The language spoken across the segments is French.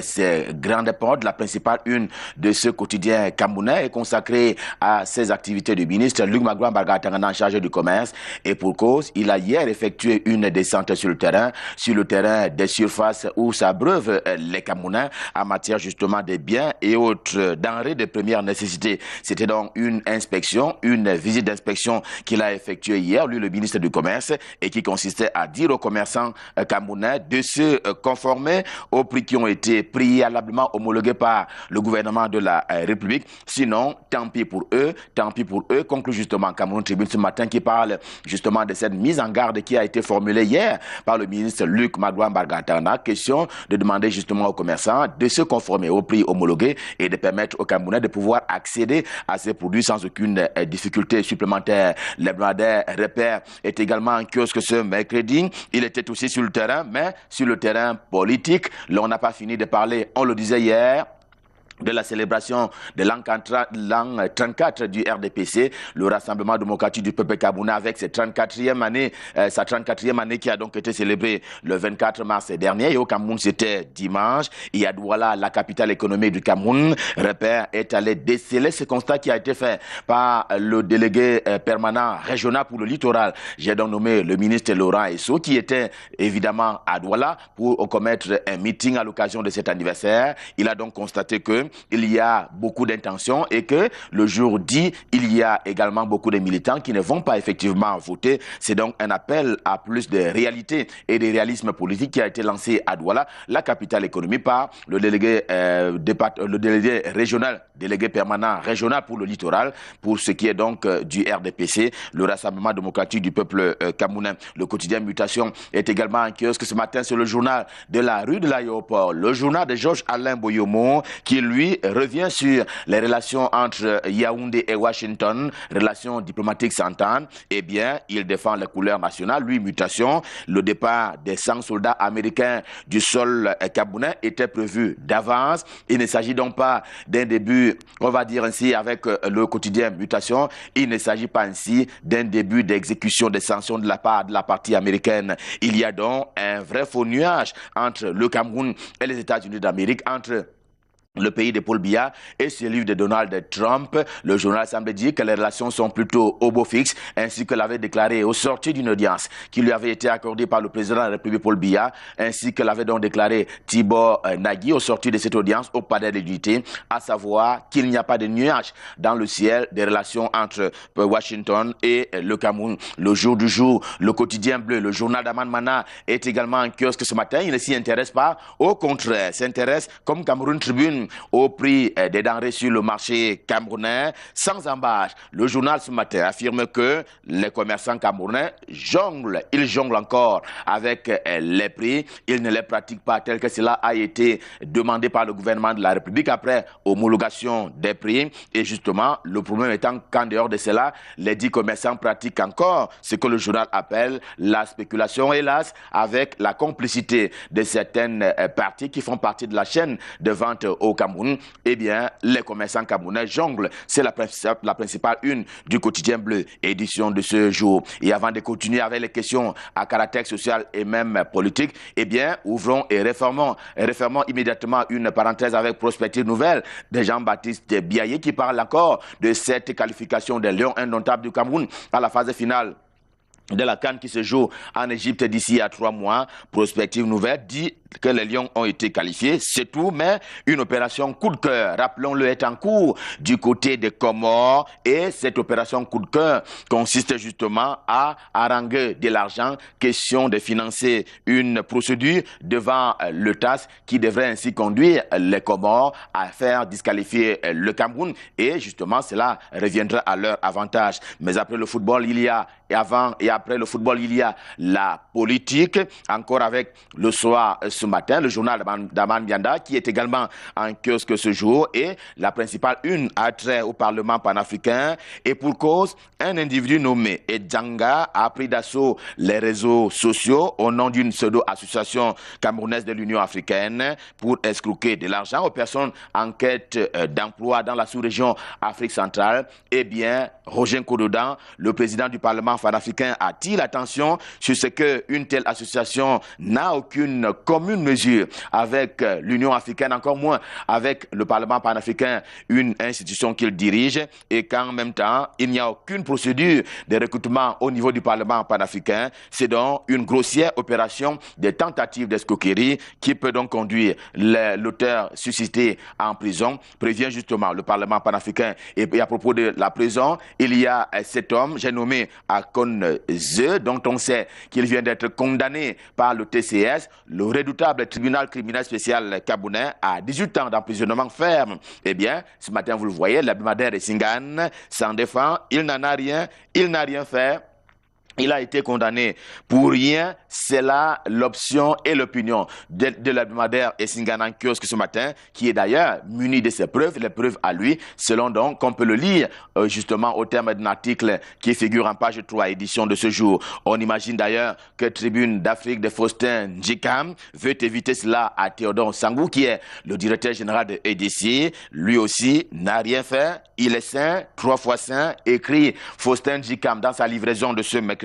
ces grandes portes. La principale une de ce quotidien camerounais est consacrée à ses activités de ministre. Luc Magloire Bargatangana en charge du commerce. Et pour cause, il a hier effectué une descente sur le terrain des surfaces où s'abreuvent les Camerounais en matière justement des biens et autres denrées de première nécessité. C'était donc une visite d'inspection qu'il a effectuée hier, lui le ministre du Commerce, et qui consistait à dire aux commerçants camerounais de se conformer aux prix qui ont été préalablement homologués par le gouvernement de la République. Sinon, tant pis pour eux, conclut justement Cameroun Tribune ce matin qui parle justement de cette mise en garde qui a été formulée hier par le ministre Luc Magloire Bargatana. Question de demander justement aux commerçants de se conformer aux prix homologués et de permettre aux Camerounais de pouvoir accéder à ces produits sans aucune difficulté supplémentaire. L'hebdomadaire Repère est également en kiosque ce mercredi. Il était aussi sur le terrain, mais sur le terrain politique. Là, on n'a pas fini de parler, on le disait hier, de la célébration de l'an 34 du RDPC, le Rassemblement démocratique du peuple camerounais, avec sa 34e année qui a donc été célébrée le 24 mars dernier. Et au Cameroun, c'était dimanche. Et à Douala, la capitale économique du Cameroun, Repère est allé déceler ce constat qui a été fait par le délégué permanent régional pour le littoral. J'ai donc nommé le ministre Laurent Esso, qui était évidemment à Douala pour commettre un meeting à l'occasion de cet anniversaire. Il a donc constaté que il y a beaucoup d'intentions et que le jour dit, il y a également beaucoup de militants qui ne vont pas effectivement voter. C'est donc un appel à plus de réalité et de réalisme politique qui a été lancé à Douala, la capitale économique, par le délégué délégué permanent régional pour le littoral, pour ce qui est donc du RDPC, le Rassemblement démocratique du peuple camerounais. Le quotidien Mutation est également en kiosque ce matin sur le journal de la rue de l'aéroport, le journal de Georges-Alain Boyomo, qui lui revient sur les relations entre Yaoundé et Washington, relations diplomatiques s'entendent. Eh bien, il défend les couleurs nationales. Lui, Mutation, le départ des 100 soldats américains du sol camerounais était prévu d'avance. Il ne s'agit donc pas d'un début, on va dire ainsi, avec le quotidien Mutation, il ne s'agit pas ainsi d'un début d'exécution des sanctions de la part de la partie américaine. Il y a donc un vrai faux nuage entre le Cameroun et les États-Unis d'Amérique, entre le pays de Paul Biya et celui de Donald Trump. Le journal semble dire que les relations sont plutôt au beau fixe, ainsi que l'avait déclaré au sortir d'une audience qui lui avait été accordée par le président de la République Paul Biya, ainsi que l'avait donc déclaré Tibor Nagui au sortir de cette audience au palais de l'unité, à savoir qu'il n'y a pas de nuage dans le ciel des relations entre Washington et le Cameroun. Le jour du jour, le quotidien bleu, le journal d'Aman Mana est également en kiosque ce matin. Il ne s'y intéresse pas, au contraire, s'intéresse comme Cameroun Tribune au prix des denrées sur le marché camerounais sans embâche. Le journal ce matin affirme que les commerçants camerounais jonglent. Ils jonglent encore avec les prix. Ils ne les pratiquent pas tel que cela a été demandé par le gouvernement de la République après homologation des prix. Et justement, le problème étant qu'en dehors de cela, les 10 commerçants pratiquent encore ce que le journal appelle la spéculation, hélas, avec la complicité de certaines parties qui font partie de la chaîne de vente au Cameroun. Eh bien, les commerçants camerounais jonglent. C'est la principale une du quotidien bleu, édition de ce jour. Et avant de continuer avec les questions à caractère social et même politique, eh bien, ouvrons et refermons immédiatement une parenthèse avec Prospective Nouvelle de Jean-Baptiste Biaye qui parle encore de cette qualification des Lions indomptables du Cameroun à la phase finale de la CAN qui se joue en Égypte d'ici à 3 mois. Prospective Nouvelle dit que les Lions ont été qualifiés, c'est tout, mais une opération coup de cœur, rappelons-le, est en cours du côté des Comores, et cette opération coup de cœur consiste justement à haranguer de l'argent, question de financer une procédure devant le TAS qui devrait ainsi conduire les Comores à faire disqualifier le Cameroun, et justement cela reviendra à leur avantage. Mais après le football, il y a, et avant et après le football, il y a la politique, encore avec le soir ce matin, le journal d'Aman Bianda qui est également en kiosque ce jour, et la principale une a trait au Parlement panafricain, et pour cause, un individu nommé Edjanga a pris d'assaut les réseaux sociaux au nom d'une pseudo-association camerounaise de l'Union africaine pour escroquer de l'argent aux personnes en quête d'emploi dans la sous-région Afrique centrale. Eh bien, Roger Nkododan, le président du Parlement panafricain, attire l'attention sur ce qu'une telle association n'a aucune commune commune mesure avec l'Union africaine, encore moins avec le Parlement panafricain, une institution qu'il dirige, et qu'en même temps, il n'y a aucune procédure de recrutement au niveau du Parlement panafricain. C'est donc une grossière opération de tentative d'escroquerie qui peut donc conduire l'auteur suscité en prison, prévient justement le Parlement panafricain. Et à propos de la prison, il y a cet homme, j'ai nommé Akon Ze, dont on sait qu'il vient d'être condamné par le TCS, le redoutable tribunal criminel spécial camerounais, à 18 ans d'emprisonnement ferme. Eh bien, ce matin, vous le voyez, l'hebdomadaire Essingane s'en défend, il n'en a rien, il n'a rien fait. Il a été condamné pour rien. C'est là l'option et l'opinion de l'hebdomadaire Essingane en kiosque ce matin, qui est d'ailleurs muni de ses preuves, les preuves à lui, selon donc qu'on peut le lire justement au terme d'un article qui figure en page 3 édition de ce jour. On imagine d'ailleurs que Tribune d'Afrique de Faustin Njikam veut éviter cela à Théodore Sangou, qui est le directeur général de EDC. Lui aussi n'a rien fait. Il est saint, 3 fois saint, écrit Faustin Njikam dans sa livraison de ce mercredi,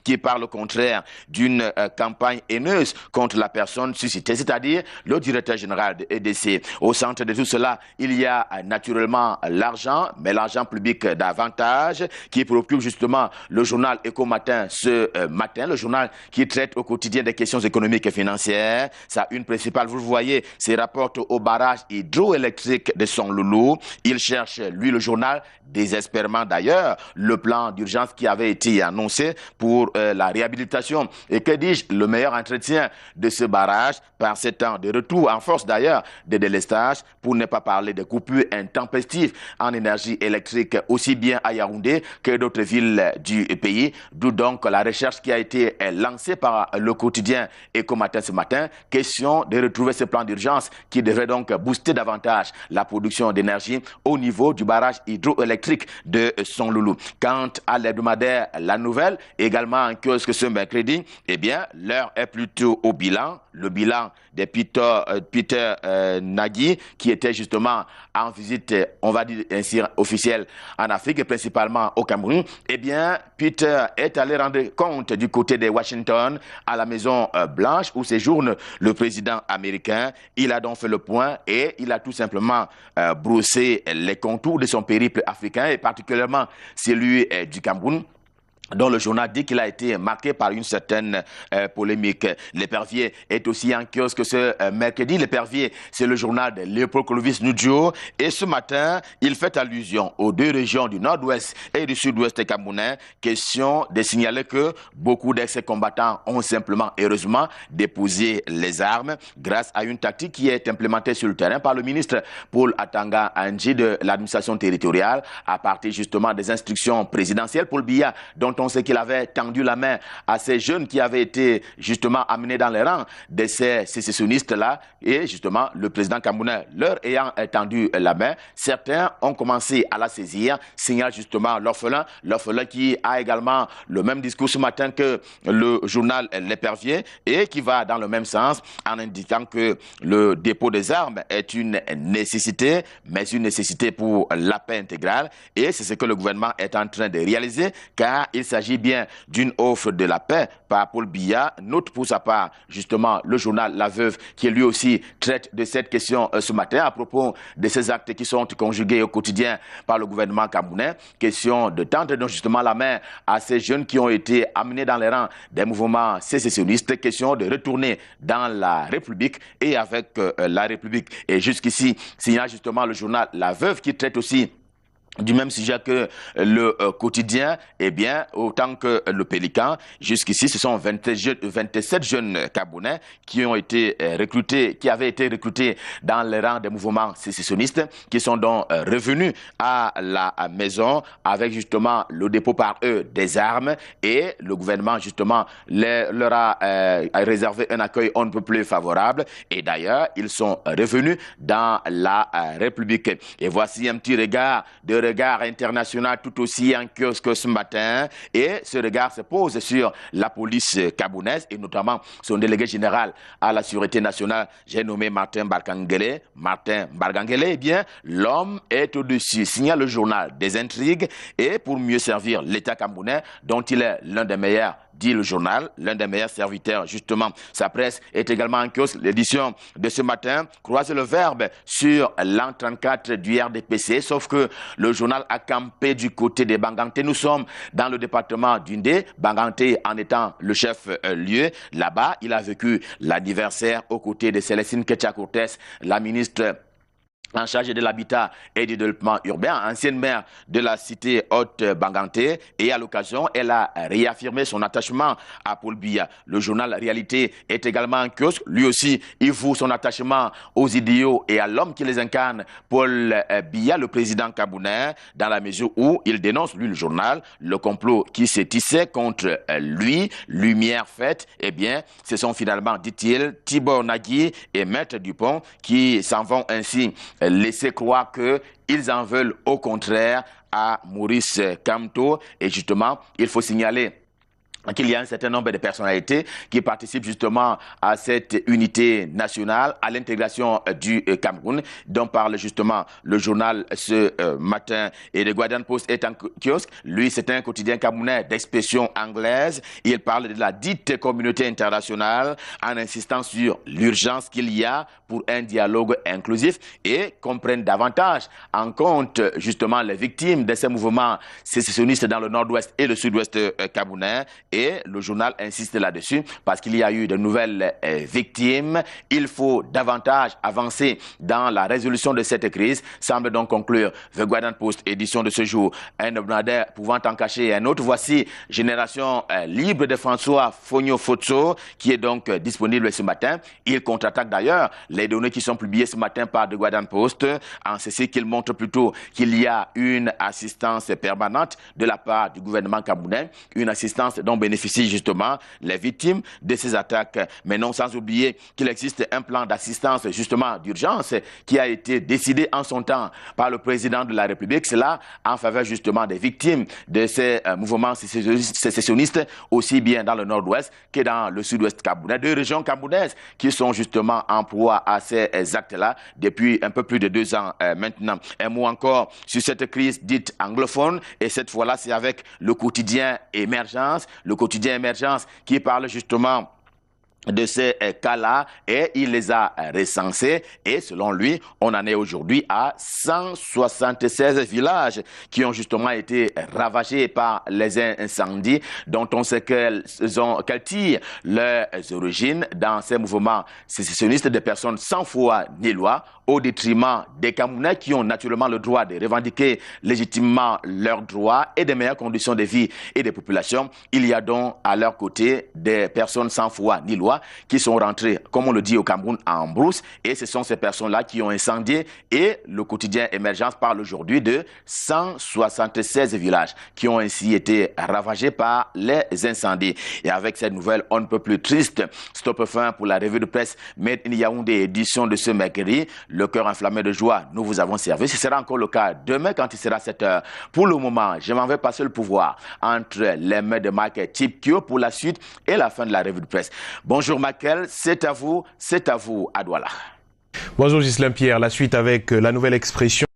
qui parle au contraire d'une campagne haineuse contre la personne suscitée, c'est-à-dire le directeur général de EDC. Au centre de tout cela, il y a naturellement l'argent, mais l'argent public davantage, qui préoccupe justement le journal Éco Matin ce matin, le journal qui traite au quotidien des questions économiques et financières. Sa une principale, vous le voyez, c'est rapporte au barrage hydroélectrique de Son Loulou. Il cherche, lui, le journal, désespérément d'ailleurs, le plan d'urgence qui avait été annoncé pour la réhabilitation. Et que dis-je, le meilleur entretien de ce barrage par ces temps de retour en force d'ailleurs de délestage, pour ne pas parler de coupures intempestives en énergie électrique aussi bien à Yaoundé que d'autres villes du pays. D'où donc la recherche qui a été lancée par le quotidien Éco Matin ce matin. Question de retrouver ce plan d'urgence qui devrait donc booster davantage la production d'énergie au niveau du barrage hydroélectrique de Son Loulou. Quant à l'hebdomadaire La Nouvelle, également en kiosque ce mercredi, eh bien, l'heure est plutôt au bilan. Le bilan de Peter Nagy, qui était justement en visite, on va dire ainsi, officielle en Afrique et principalement au Cameroun. Eh bien, Peter est allé rendre compte du côté de Washington, à la Maison Blanche, où séjourne le président américain. Il a donc fait le point et il a tout simplement brossé les contours de son périple africain et particulièrement celui du Cameroun, dont le journal dit qu'il a été marqué par une certaine polémique. L'Épervier est aussi en kiosque ce mercredi. L'Épervier, c'est le journal de Léopold Clovis Nudjo. Et ce matin, il fait allusion aux deux régions du nord-ouest et du sud-ouest camerounais. Question de signaler que beaucoup d'ex-combattants ont simplement, heureusement, déposé les armes grâce à une tactique qui est implémentée sur le terrain par le ministre Paul Atanga Anji de l'administration territoriale, à partir justement des instructions présidentielles. Paul Biya, dont on sait qu'il avait tendu la main à ces jeunes qui avaient été justement amenés dans les rangs de ces sécessionnistes-là, et justement le président camerounais leur ayant tendu la main, certains ont commencé à la saisir, signale justement l'orphelin qui a également le même discours ce matin que le journal L'Épervier et qui va dans le même sens en indiquant que le dépôt des armes est une nécessité, mais une nécessité pour la paix intégrale, et c'est ce que le gouvernement est en train de réaliser, car il s'agit bien d'une offre de la paix par Paul Biya. Note pour sa part justement le journal La Veuve, qui lui aussi traite de cette question ce matin à propos de ces actes qui sont conjugués au quotidien par le gouvernement camerounais. Question de tendre donc justement la main à ces jeunes qui ont été amenés dans les rangs des mouvements sécessionnistes. Question de retourner dans la République et avec la République. Et jusqu'ici, s'il y a justement le journal La Veuve qui traite aussi du même sujet que le quotidien, eh bien, autant que le Pélican. Jusqu'ici, ce sont 27 jeunes Camerounais qui ont été recrutés, qui avaient été recrutés dans les rangs des mouvements sécessionnistes, qui sont donc revenus à la maison avec justement le dépôt par eux des armes, et le gouvernement justement leur a réservé un accueil on ne peut plus favorable, et d'ailleurs, ils sont revenus dans la République. Et voici un petit regard international tout aussi en kiosque ce matin, et ce regard se pose sur la police camerounaise et notamment son délégué général à la sécurité nationale, j'ai nommé Martin Bargangele. Eh bien, l'homme est au-dessus, signale le journal, des intrigues, et pour mieux servir l'État camerounais dont il est l'un des meilleurs dit le journal, l'un des meilleurs serviteurs, justement. Sa presse est également en kiosque. L'édition de ce matin croise le verbe sur l'an 34 du RDPC, sauf que le journal a campé du côté des Banganté. Nous sommes dans le département d'Undé, Banganté en étant le chef-lieu. Là-bas, il a vécu l'anniversaire aux côtés de Célestine Ketcha-Cortez, la ministre en charge de l'habitat et du développement urbain, ancienne maire de la cité haute Banganté, et à l'occasion, elle a réaffirmé son attachement à Paul Biya. Le journal Réalité est également en kiosque. Lui aussi, il voue son attachement aux idéaux et à l'homme qui les incarne, Paul Biya, le président camerounais, dans la mesure où il dénonce, lui le journal, le complot qui s'est tissé contre lui. Lumière faite, eh bien, ce sont finalement, dit-il, Tibor Nagui et Maître Dupont qui s'en vont ainsi laisser croire qu'ils en veulent au contraire à Maurice Kamto. Et justement, il faut signaler qu'il y a un certain nombre de personnalités qui participent justement à cette unité nationale, à l'intégration du Cameroun, dont parle justement le journal ce matin. Et le Guardian Post est en kiosque. Lui, c'est un quotidien camerounais d'expression anglaise. Il parle de la dite communauté internationale en insistant sur l'urgence qu'il y a pour un dialogue inclusif et qu'on prenne davantage en compte justement les victimes de ces mouvements sécessionnistes dans le nord-ouest et le sud-ouest camerounais. Et le journal insiste là-dessus parce qu'il y a eu de nouvelles victimes. Il faut davantage avancer dans la résolution de cette crise, semble donc conclure The Guardian Post, édition de ce jour. Un hebdomadaire pouvant en cacher un autre. Voici Génération libre de François Fogno-Fotso, qui est donc disponible ce matin. Il contre-attaque d'ailleurs les données qui sont publiées ce matin par The Guardian Post, en ceci qu'il montre plutôt qu'il y a une assistance permanente de la part du gouvernement camerounais, une assistance dont bénéficient justement les victimes de ces attaques. Mais non sans oublier qu'il existe un plan d'assistance justement d'urgence qui a été décidé en son temps par le président de la République. Cela en faveur justement des victimes de ces mouvements sécessionnistes, aussi bien dans le nord-ouest que dans le sud-ouest camerounais. Deux régions camerounaises qui sont justement en proie à ces actes-là depuis un peu plus de 2 ans maintenant. Un mot encore sur cette crise dite anglophone, et cette fois-là c'est avec le quotidien Émergence. Le quotidien Émergence qui parle justement de ces cas-là, et il les a recensés, et selon lui, on en est aujourd'hui à 176 villages qui ont justement été ravagés par les incendies, dont on sait qu'elles tirent leurs origines dans ces mouvements sécessionnistes de personnes sans foi ni loi, au détriment des Camerounais qui ont naturellement le droit de revendiquer légitimement leurs droits et des meilleures conditions de vie et des populations. Il y a donc à leur côté des personnes sans foi ni loi qui sont rentrées, comme on le dit au Cameroun, en brousse, et ce sont ces personnes-là qui ont incendié, et le quotidien Émergence parle aujourd'hui de 176 villages qui ont ainsi été ravagés par les incendies. Et avec cette nouvelle, on ne peut plus triste. Stop fin pour la revue de presse Made in Yaoundé, édition de ce mercredi. Le cœur enflammé de joie, nous vous avons servi. Ce sera encore le cas demain quand il sera 7 heures. Pour le moment, je m'en vais passer le pouvoir entre les mains de Michael Tipkio pour la suite et la fin de la revue de presse. Bonjour Michael, c'est à vous à Douala. Bonjour Ghislain Pierre, la suite avec la nouvelle expression.